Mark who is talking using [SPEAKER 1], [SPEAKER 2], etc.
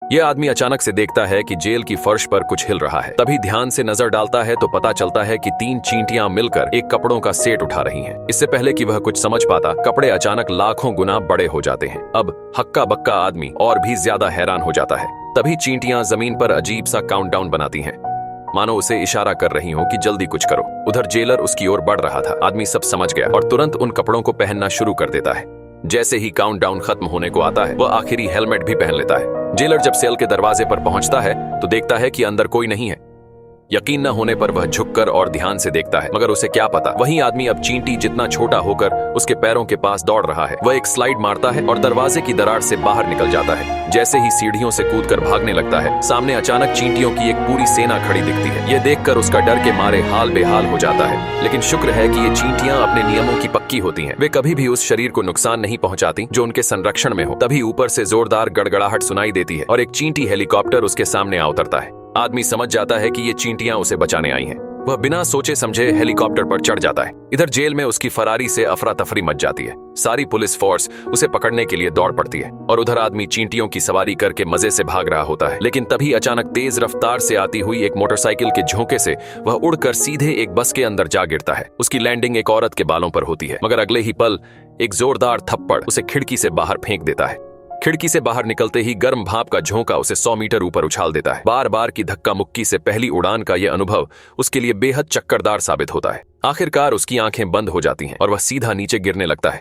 [SPEAKER 1] ये आदमी अचानक से देखता है कि जेल की फर्श पर कुछ हिल रहा है। तभी ध्यान से नजर डालता है तो पता चलता है कि 3 चींटियां मिलकर एक कपड़ों का सेट उठा रही हैं। इससे पहले कि वह कुछ समझ पाता, कपड़े अचानक लाखों गुना बड़े हो जाते हैं। अब हक्का बक्का आदमी और भी ज्यादा हैरान हो जाता है। तभी चींटियां जमीन पर अजीब सा काउंटडाउन बनाती हैं, मानो उसे इशारा कर रही हो कि जल्दी कुछ करो। उधर जेलर उसकी ओर बढ़ रहा था। आदमी सब समझ गया और तुरंत उन कपड़ों को पहनना शुरू कर देता है। जैसे ही काउंटडाउन खत्म होने को आता है, वह आखिरी हेलमेट भी पहन लेता है। जेलर जब सेल के दरवाजे पर पहुंचता है तो देखता है कि अंदर कोई नहीं है। यकीन न होने पर वह झुककर और ध्यान से देखता है, मगर उसे क्या पता, वही आदमी अब चींटी जितना छोटा होकर उसके पैरों के पास दौड़ रहा है। वह एक स्लाइड मारता है और दरवाजे की दरार से बाहर निकल जाता है। जैसे ही सीढ़ियों से कूदकर भागने लगता है, सामने अचानक चींटियों की एक पूरी सेना खड़ी दिखती है। यह देखकर उसका डर के मारे हाल बेहाल हो जाता है। लेकिन शुक्र है कि ये चींटियां अपने नियमों की पक्की होती हैं। वे कभी भी उस शरीर को नुकसान नहीं पहुंचाती जो उनके संरक्षण में हो। तभी ऊपर से जोरदार गड़गड़ाहट सुनाई देती है और एक चींटी हेलीकॉप्टर उसके सामने आ उतरता है। आदमी समझ जाता है कि ये चींटियां उसे बचाने आई हैं। वह बिना सोचे समझे हेलीकॉप्टर पर चढ़ जाता है। इधर जेल में उसकी फरारी से अफरा तफरी मच जाती है। सारी पुलिस फोर्स उसे पकड़ने के लिए दौड़ पड़ती है और उधर आदमी चींटियों की सवारी करके मजे से भाग रहा होता है। लेकिन तभी अचानक तेज रफ्तार से आती हुई एक मोटरसाइकिल के झोंके से वह उड़कर सीधे एक बस के अंदर जा गिरता है। उसकी लैंडिंग एक औरत के बालों पर होती है, मगर अगले ही पल एक जोरदार थप्पड़ उसे खिड़की से बाहर फेंक देता है। खिड़की से बाहर निकलते ही गर्म भाप का झोंका उसे 100 मीटर ऊपर उछाल देता है। बार बार की धक्का मुक्की से पहली उड़ान का यह अनुभव उसके लिए बेहद चक्करदार साबित होता है। आखिरकार उसकी आंखें बंद हो जाती हैं और वह सीधा नीचे गिरने लगता है।